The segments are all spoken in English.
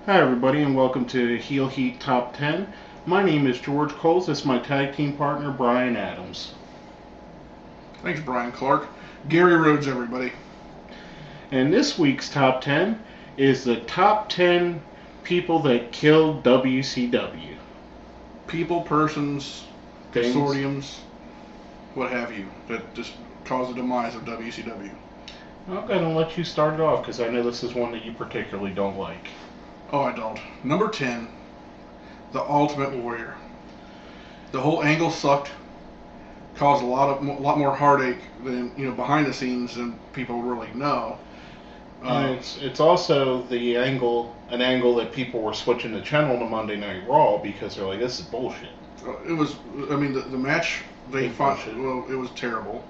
Hi everybody and welcome to Heel Heat Top 10. My name is George Coles. This is my tag team partner Brian Adams. Thanks Brian Clark. Gary Rhodes everybody. And this week's Top 10 is the top 10 people that killed WCW. People, persons, Things. consortiums, what have you, that just caused the demise of WCW. I'm going to let you start it off because I know this is one that you particularly don't like. Oh, I don't. Number 10, The Ultimate Warrior. The whole angle sucked. Caused a lot more heartache than behind the scenes than people really know. And it's also an angle that people were switching the channel to Monday Night Raw because they're like, this is bullshit. It was. I mean, the match they fought. Well, it was terrible.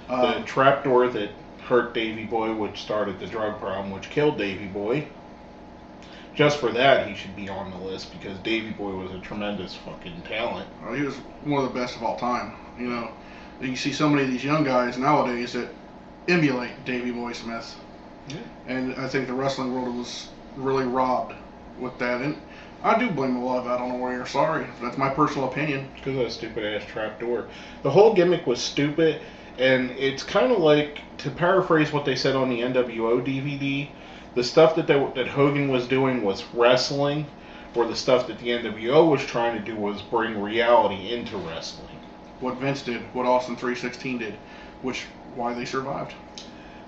The trapdoor that hurt Davey Boy, which started the drug problem, which killed Davey Boy. Just for that, he should be on the list because Davey Boy was a tremendous fucking talent. Well, he was one of the best of all time. You see so many of these young guys nowadays that emulate Davey Boy Smith. Yeah. And I think the wrestling world was really robbed with that. And I do blame a lot of that on the Warrior. Sorry. That's my personal opinion. Because of that stupid-ass trapdoor. The whole gimmick was stupid, and it's kind of like, to paraphrase what they said on the NWO DVD, the stuff that Hogan was doing was wrestling, or the stuff that the NWO was trying to do was bring reality into wrestling. What Vince did, what Austin 316 did, why they survived.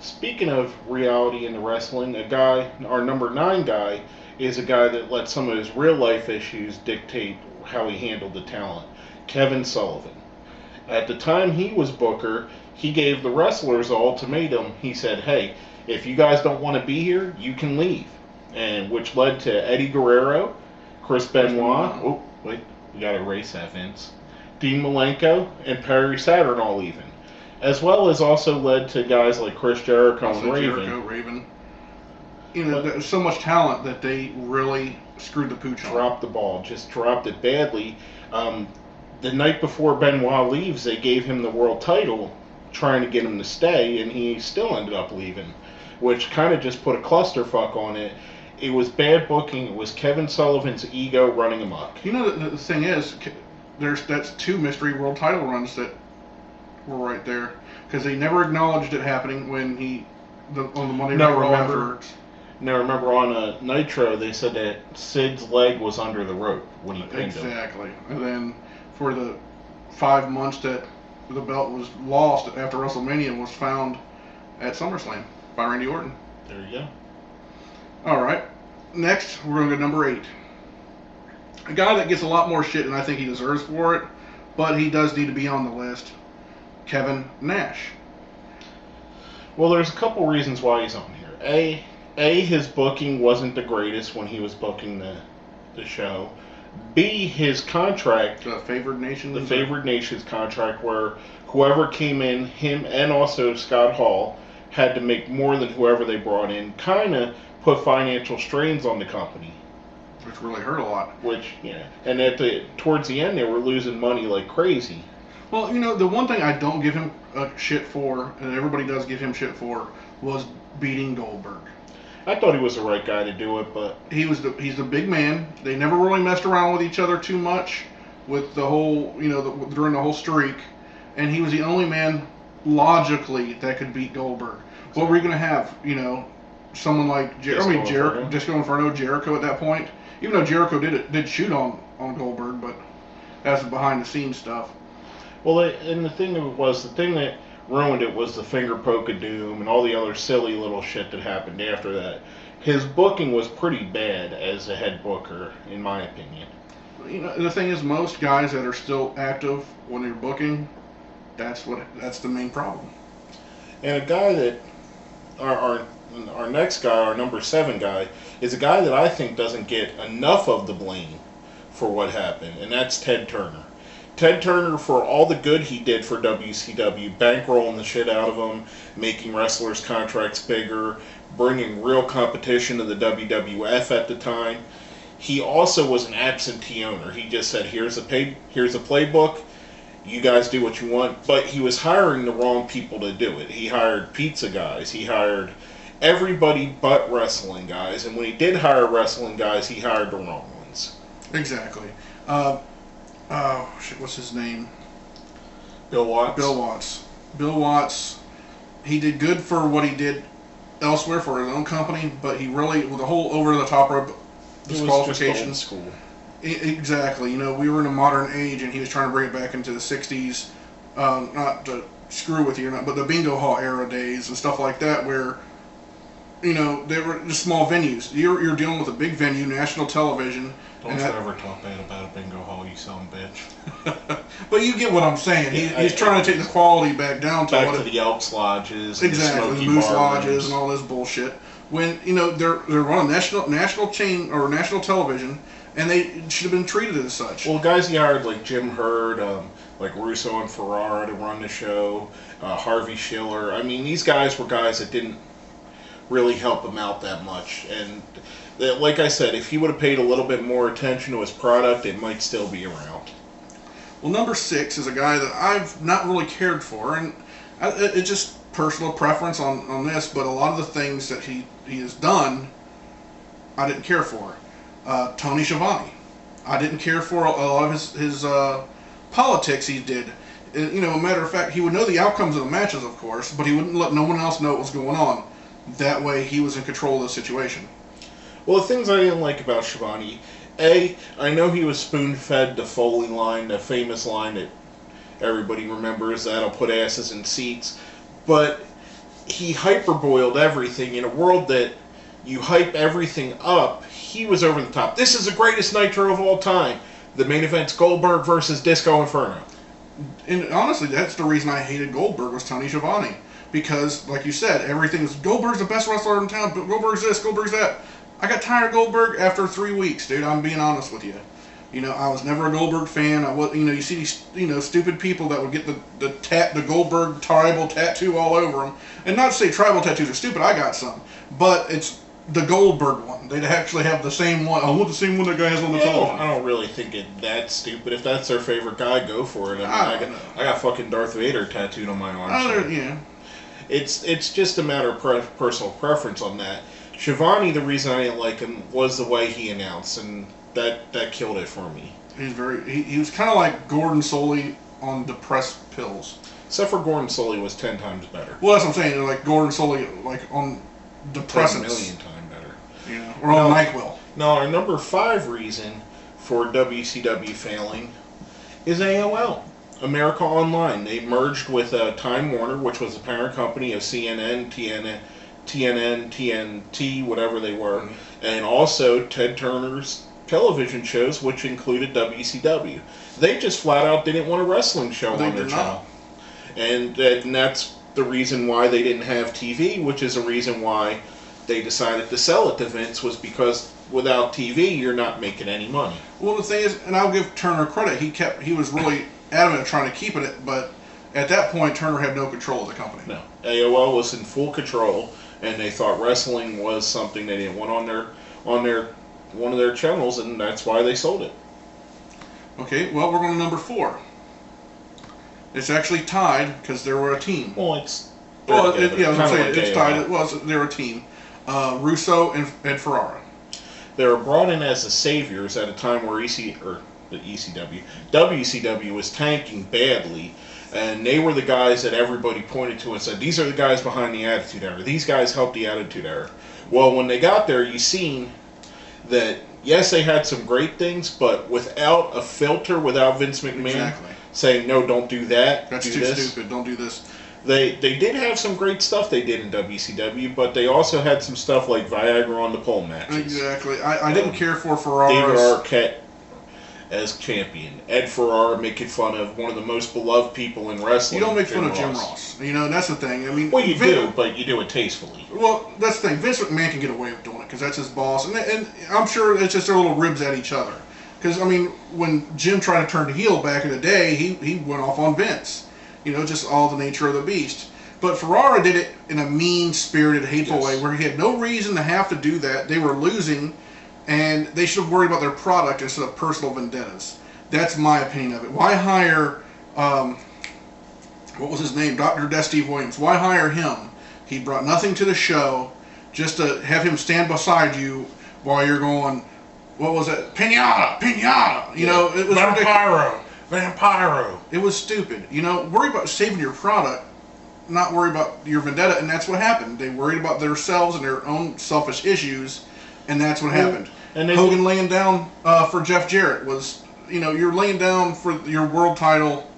Speaking of reality into wrestling, our number 9 guy, is a guy that let some of his real life issues dictate how he handled the talent. Kevin Sullivan. At the time he was Booker, he gave the wrestlers an ultimatum. He said, hey, if you guys don't want to be here, you can leave. And which led to Eddie Guerrero, Chris Benoit, oh, wait, we got to erase that, Vince, Dean Malenko, and Perry Saturn all leaving. As well as also led to guys like Chris Jericho and Raven. There's so much talent that they really screwed the pooch on. Dropped the ball, just dropped it badly. The night before Benoit leaves, they gave him the world title, trying to get him to stay, and he still ended up leaving, which kind of just put a clusterfuck on it. It was bad booking. It was Kevin Sullivan's ego running amok. The thing is, that's 2 mystery world title runs that were right there, because they never acknowledged it happening when on the Monday Night Raw afterwards. Now remember on Nitro they said that Sid's leg was under the rope when he pinned him. Exactly. And then for the 5 months that the belt was lost after WrestleMania was found at SummerSlam by Randy Orton. There you go. All right. Next, we're going to go number 8. A guy that gets a lot more shit than I think he deserves for it, but he does need to be on the list. Kevin Nash. Well, there's a couple reasons why he's on here. His booking wasn't the greatest when he was booking the show. B, his contract, the Favored Nations contract, where whoever came in, him and also Scott Hall, had to make more than whoever they brought in, kind of put financial strains on the company. Which really hurt a lot. And towards the end, they were losing money like crazy. Well, the one thing I don't give him shit for, and everybody does give him shit for, was beating Goldberg. I thought he was the right guy to do it, but he's the big man. They never really messed around with each other too much with the whole, during the whole streak, and he was the only man logically that could beat Goldberg. What were you going to have? Someone like Disco Inferno, Jericho at that point. Even though Jericho did shoot on Goldberg, but that's behind the scenes stuff. Well, and the thing that ruined it was the finger poke of doom and all the other silly little shit that happened after that. His booking was pretty bad as a head booker, in my opinion. The thing is, most guys that are still active when they're booking, that's the main problem. And a guy that our next guy, our number 7 guy, is a guy that I think doesn't get enough of the blame for what happened, and that's Ted Turner. Ted Turner, for all the good he did for WCW, bankrolling the shit out of them, making wrestlers' contracts bigger, bringing real competition to the WWF at the time, he also was an absentee owner. He just said, here's a playbook, you guys do what you want. But he was hiring the wrong people to do it. He hired pizza guys. He hired everybody but wrestling guys. And when he did hire wrestling guys, he hired the wrong ones. Exactly. Shit, what's his name? Bill Watts? Bill Watts, he did good for what he did elsewhere for his own company, but he really, with the whole over-the-top disqualifications. School. Exactly. You know, we were in a modern age, and he was trying to bring it back into the 60s, not to screw with you or not, but the bingo hall era days and stuff like that, where, you know, they were just small venues. You're dealing with a big venue, national television. Don't you ever talk bad about a bingo hall, you son of a bitch. But you get what I'm saying. He's trying to take the quality back down to the Elks Lodges, exactly, the Moose Lodges, and all this bullshit. When, you know, they're on national chain or national television, and they should have been treated as such. Well, guys he hired like Jim Herd, like Russo and Ferrara to run the show, Harvey Schiller. I mean, these guys were guys that didn't really help him out that much, and like I said, if he would have paid a little bit more attention to his product, it might still be around. Well, number 6 is a guy that I've not really cared for, and it's just personal preference on this, but a lot of the things that he has done, I didn't care for. Tony Schiavone. I didn't care for a lot of his politics he did. You know, a matter of fact, he would know the outcomes of the matches, of course, but he wouldn't let no one else know what was going on. That way, he was in control of the situation. Well, the things I didn't like about Schiavone, I know he was spoon-fed the Foley line, the famous line that everybody remembers, that'll put asses in seats, but he hyperboiled everything in a world that you hype everything up. He was over the top. This is the greatest Nitro of all time. The main event's Goldberg versus Disco Inferno. And honestly, that's the reason I hated Goldberg was Tony Schiavone. Because, like you said, everything's Goldberg's the best wrestler in town, but Goldberg's this, Goldberg's that. I got tired of Goldberg after 3 weeks, dude. I'm being honest with you. You know, I was never a Goldberg fan. You see these, stupid people that would get the Goldberg tribal tattoo all over them. And not to say tribal tattoos are stupid. I got some, but it's the Goldberg one. They'd actually have the same one. I want the same one that guy has on the television. I don't really think that's stupid. If that's their favorite guy, go for it. I got fucking Darth Vader tattooed on my arm. Yeah. It's just a matter of personal preference on that. Schiavone, the reason I didn't like him was the way he announced, and that killed it for me. He was kind of like Gordon Solie on depressed pills. Except for Gordon Solie was 10 times better. Well, that's what I'm saying. Like Gordon Solie, like on depressants. 10 million times better. Yeah. Or on NyQuil. Now, our number 5 reason for WCW failing is AOL. America Online. They merged with Time Warner, which was the parent company of CNN, TNT, whatever they were, and also Ted Turner's television shows, which included WCW. They just flat out didn't want a wrestling show on their channel. And that's the reason why they didn't have TV, which is a reason why they decided to sell it to Vince, was because without TV, you're not making any money. Well, the thing is, and I'll give Turner credit, he was really adamant of trying to keep it, but at that point, Turner had no control of the company. No. AOL was in full control, and they thought wrestling was something they didn't want on one of their channels, and that's why they sold it. Okay, well, we're going to number 4. It's actually tied because they were a team. Well, it's tied. Well, they're a team. Russo and Ferrara. They were brought in as the saviors at a time where WCW was tanking badly, and they were the guys that everybody pointed to and said, these are the guys behind the Attitude Era. These guys helped the Attitude Era. Well, when they got there, you seen that, yes, they had some great things, but without a filter, without Vince McMahon saying, no, don't do that. That's too stupid. Don't do this. They did have some great stuff they did in WCW, but they also had some stuff like Viagra on the pole matches. Exactly. I didn't care for Ferrara. David Arquette as champion. Ed Ferrara making fun of one of the most beloved people in wrestling. You don't make fun of Jim Ross. You know, that's the thing. I mean, well, you do, but you do it tastefully. Well, that's the thing. Vince McMahon can get away with doing it because that's his boss, and I'm sure it's just their little ribs at each other. Because, I mean, when Jim tried to turn heel back in the day, he went off on Vince. Just all the nature of the beast. But Ferrara did it in a mean-spirited, hateful way where he had no reason to have to do that. They were losing, and they should have worried about their product instead of personal vendettas. That's my opinion of it. Why hire, what was his name? Dr. Steve Williams. Why hire him? He brought nothing to the show, just to have him stand beside you while you're going, what was it? Pinata! It was Vampiro! It was stupid. Worry about saving your product, not worry about your vendetta, and that's what happened. They worried about themselves and their own selfish issues, and that's what happened. And Hogan laying down for Jeff Jarrett was, you're laying down for your world title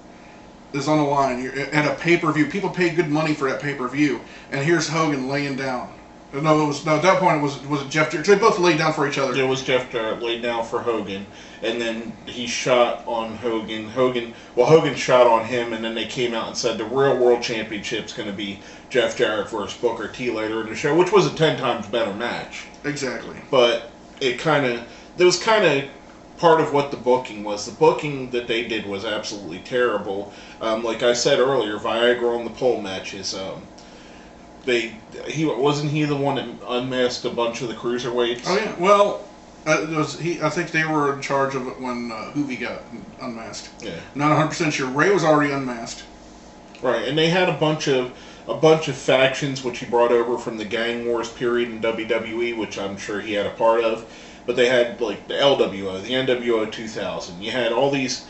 is on the line. You're at a pay-per-view. People pay good money for that pay-per-view, and here's Hogan laying down. No, at that point it was Jeff Jarrett. They both laid down for each other. It was Jeff Jarrett laid down for Hogan, and then he shot on Hogan. Hogan shot on him, and then they came out and said the real World Championship's going to be Jeff Jarrett versus Booker T later in the show, which was a 10 times better match. Exactly. But that was kind of part of what the booking was. The booking that they did was absolutely terrible. Like I said earlier, Viagra on the pole matches. Wasn't he the one that unmasked a bunch of the cruiserweights? Oh yeah. Well, I think they were in charge of it when Hoovy got unmasked. Yeah. Not 100% sure. Ray was already unmasked. Right, and they had a bunch of factions which he brought over from the Gang Wars period in WWE, which I'm sure he had a part of. But they had like the LWO, the NWO 2000. You had all these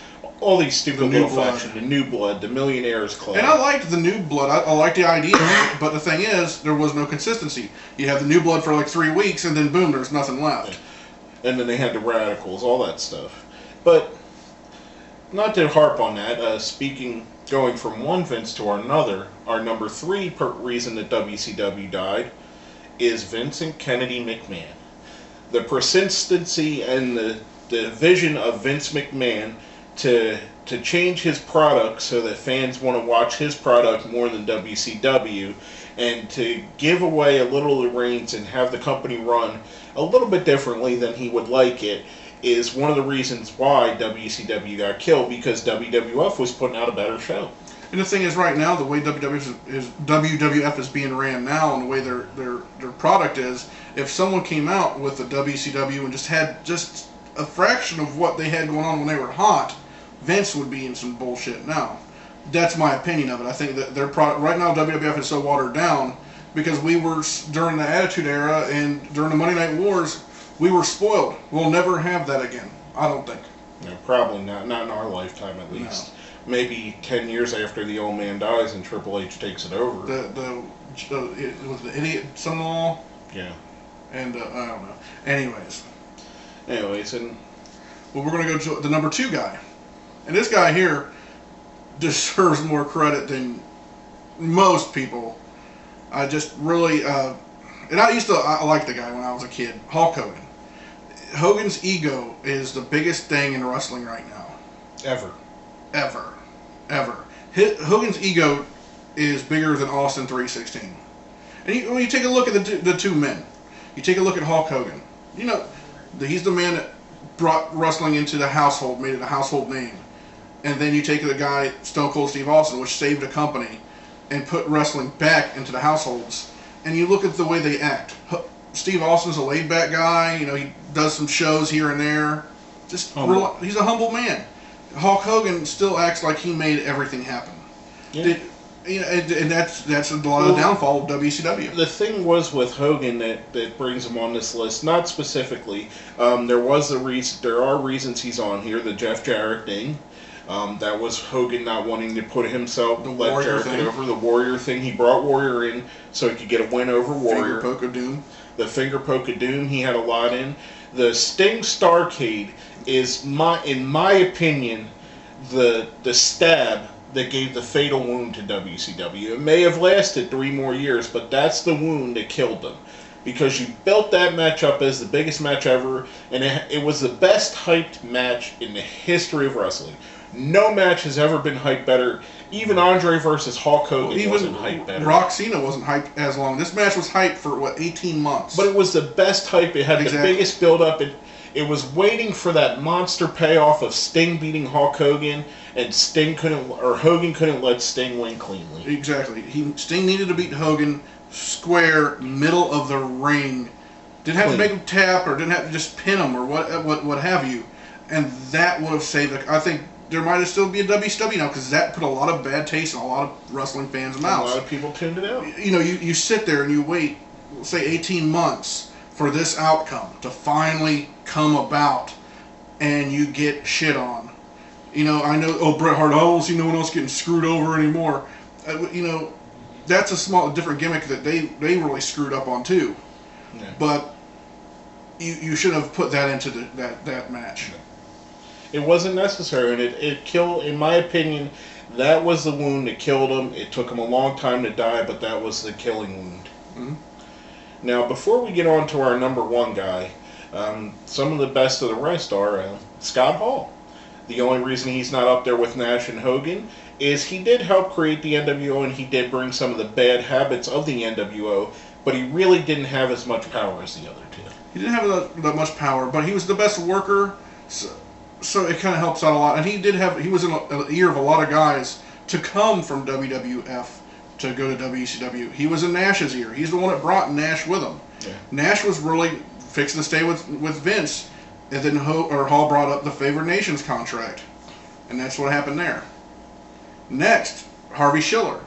stupid little factions, the New Blood, the Millionaires Club. And I liked the New Blood. I liked the idea, but the thing is, there was no consistency. You have the New Blood for like 3 weeks, and then boom, there's nothing left. And then they had the Radicals, all that stuff. But not to harp on that. Going from one Vince to another, our number 3 reason that WCW died is Vincent Kennedy McMahon. The persistency and the vision of Vince McMahon to change his product so that fans want to watch his product more than WCW, and to give away a little of the reins and have the company run a little bit differently than he would like it, is one of the reasons why WCW got killed, because WWF was putting out a better show. And the thing is, right now, the way WWF is being ran now, and the way their product is, if someone came out with a WCW and just had just a fraction of what they had going on when they were hot, Vince would be in some bullshit now. That's my opinion of it. I think that their product right now, WWF is so watered down because we were, during the Attitude Era and during the Monday Night Wars, we were spoiled. We'll never have that again. I don't think. No, probably not. Not in our lifetime, at least. No. Maybe 10 years after the old man dies and Triple H takes it over. It was the idiot son-in-law. Yeah. And I don't know. Anyways, and well, we're gonna go to the number 2 guy, and this guy here deserves more credit than most people. I just really, and I liked the guy when I was a kid, Hulk Hogan. Hogan's ego is the biggest thing in wrestling right now. Ever. Hogan's ego is bigger than Austin 316. And when you take a look at the two men, you take a look at Hulk Hogan. He's the man that brought wrestling into the household, made it a household name. And then you take the guy, Stone Cold Steve Austin, which saved a company, and put wrestling back into the households. And you look at the way they act. Steve Austin's a laid-back guy. He does some shows here and there. He's a humble man. Hulk Hogan still acts like he made everything happen. Yeah. And that's a lot of the downfall of WCW. The thing was with Hogan that brings him on this list, not specifically. There are reasons he's on here. The Jeff Jarrett thing. That was Hogan not wanting to put himself, let Jarrett get over the Warrior thing. He brought Warrior in so he could get a win over Warrior. Finger poke of doom. The finger poke of doom, he had a lot in. The Sting Starrcade is, in my opinion, the stab that gave the fatal wound to WCW. It may have lasted 3 more years, but that's the wound that killed them. Because you built that match up as the biggest match ever, and it was the best hyped match in the history of wrestling. No match has ever been hyped better. Even Andre versus Hulk Hogan wasn't hyped better. Rock Cena wasn't hyped as long. This match was hyped for, 18 months? But it was the best hype. It had the biggest build-up. It was waiting for that monster payoff of Sting beating Hulk Hogan, and Hogan couldn't let Sting win cleanly. Exactly. Sting needed to beat Hogan square, middle of the ring. Didn't have to make him tap, or didn't have to just pin him, or what have you. And that would have saved it. I think there might have still be a WCW now, because that put a lot of bad taste in a lot of wrestling fans' mouths. A lot of people tuned it out. You sit there and you wait, say, 18 months for this outcome to finally come about, and you get shit on. I know, Bret Hart, I don't see no one else getting screwed over anymore. That's a different gimmick that they really screwed up on too. Yeah. But you should have put that into that match. It wasn't necessary, and it killed, in my opinion, that was the wound that killed him. It took him a long time to die, but that was the killing wound. Mm-hmm. Now, before we get on to our number one guy, some of the best of the rest are Scott Hall. The only reason he's not up there with Nash and Hogan is he did help create the NWO, and he did bring some of the bad habits of the NWO, but he really didn't have as much power as the other two. He didn't have that much power, but he was the best worker, so it kind of helps out a lot. And he was in the ear of a lot of guys to come from WWF to go to WCW. He was in Nash's ear. He's the one that brought Nash with him. Yeah. Nash was really fixing to stay with Vince, and then Hall brought up the Favored Nations contract, and that's what happened there. Next, Harvey Schiller,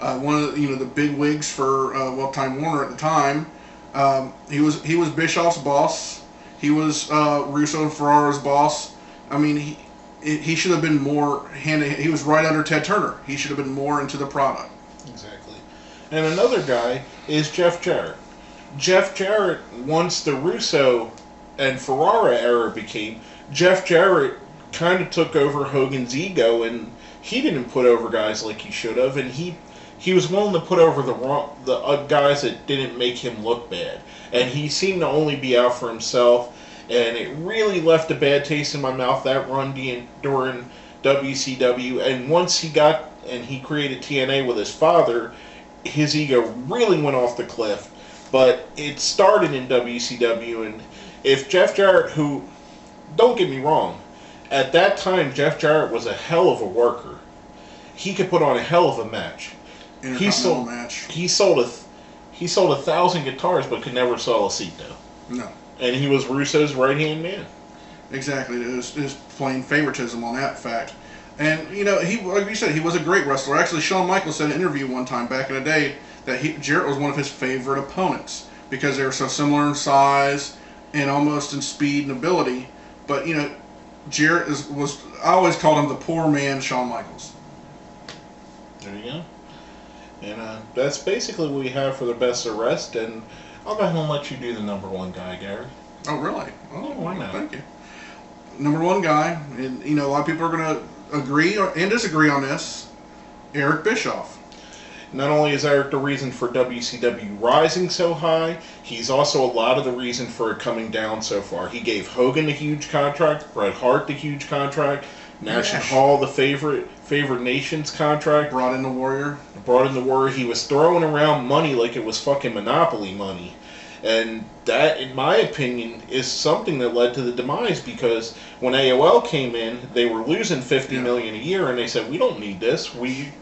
one of the big wigs for Time Warner at the time. He was Bischoff's boss. He was Russo and Ferrara's boss. I mean, he should have been more he was right under Ted Turner. He should have been more into the product. Exactly. And another guy is Jeff Jarrett. Jeff Jarrett, once the Russo and Ferrara era became, Jeff Jarrett kind of took over Hogan's ego, and he didn't put over guys like he should have, and he was willing to put over the guys that didn't make him look bad, and he seemed to only be out for himself, and it really left a bad taste in my mouth, that run during WCW. And once he created TNA with his father, his ego really went off the cliff. But it started in WCW, and if Jeff Jarrett, who, don't get me wrong, at that time Jeff Jarrett was a hell of a worker. He could put on a hell of a match. He sold 1,000 guitars, but could never sell a seat though. No. And he was Russo's right-hand man. Exactly. It was plain favoritism on that fact. And, like you said, he was a great wrestler. Actually, Shawn Michaels said in an interview one time back in the day that Jarrett was one of his favorite opponents because they were so similar in size and almost in speed and ability. But, Jarrett I always called him the poor man Shawn Michaels. There you go. And that's basically what we have for the best of the rest. And I'll go ahead and let you do the number one guy, Gary. Oh, really? Oh, yeah, why not? Thank you. Number one guy, and a lot of people are going to agree and disagree on this, Eric Bischoff. Not only is Eric the reason for WCW rising so high, he's also a lot of the reason for it coming down so far. He gave Hogan the huge contract, Bret Hart the huge contract, Nash and Hall the favored nations contract. Brought in the Warrior. He was throwing around money like it was fucking Monopoly money. And that, in my opinion, is something that led to the demise, because when AOL came in, they were losing $50 million a year, and they said, we don't need this. We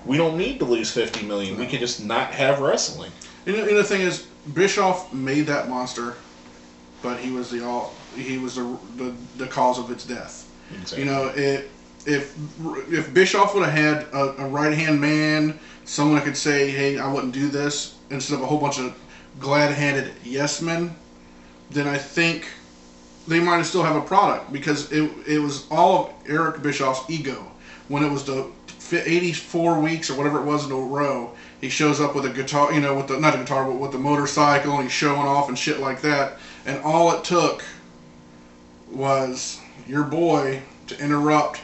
don't need to lose $50 million. No. We can just not have wrestling. And the thing is, Bischoff made that monster, but he was the cause of its death. Exactly. If Bischoff would have had a right-hand man, someone that could say, hey, I wouldn't do this, instead of a whole bunch of glad-handed yes men, then I think they might have still have a product, because it was all of Eric Bischoff's ego. When it was the 84 weeks or whatever it was in a row, he shows up with a guitar, with the motorcycle, and he's showing off and shit like that, and all it took was your boy to interrupt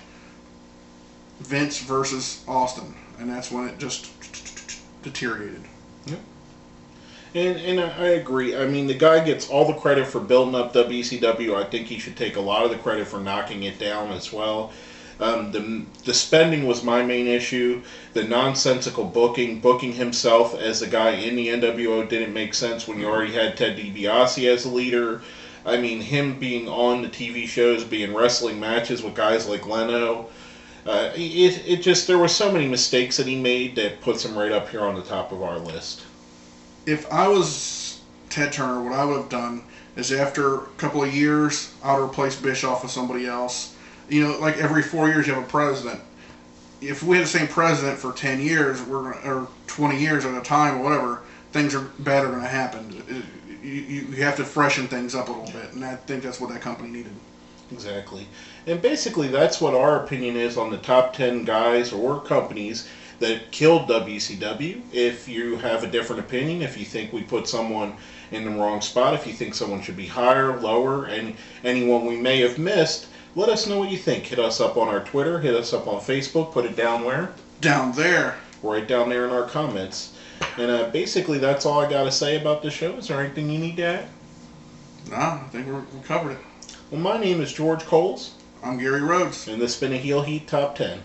Vince versus Austin, and that's when it just deteriorated. Yep. And I agree. I mean, the guy gets all the credit for building up WCW. I think he should take a lot of the credit for knocking it down as well. The spending was my main issue. The nonsensical booking himself as the guy in the NWO didn't make sense when you already had Ted DiBiase as the leader. I mean, him being on the TV shows, being wrestling matches with guys like Leno. It just, there were so many mistakes that he made that puts him right up here on the top of our list. If I was Ted Turner, what I would have done is after a couple of years, I would replace Bischoff with somebody else. You know, like every 4 years you have a president. If we had the same president for 10 years, or 20 years at a time, or whatever, things are bad are going to happen. You have to freshen things up a little bit, and I think that's what that company needed. Exactly. And basically, that's what our opinion is on the top 10 guys or companies that killed WCW. If you have a different opinion, if you think we put someone in the wrong spot, if you think someone should be higher, lower, and anyone we may have missed, let us know what you think. Hit us up on our Twitter, hit us up on Facebook, put it down where? Down there. Right down there in our comments. And basically, that's all I got to say about the show. Is there anything you need to add? No, I think we covered it. Well, my name is George Coles. I'm Gary Rhodes. And this has been a Heel Heat Top 10.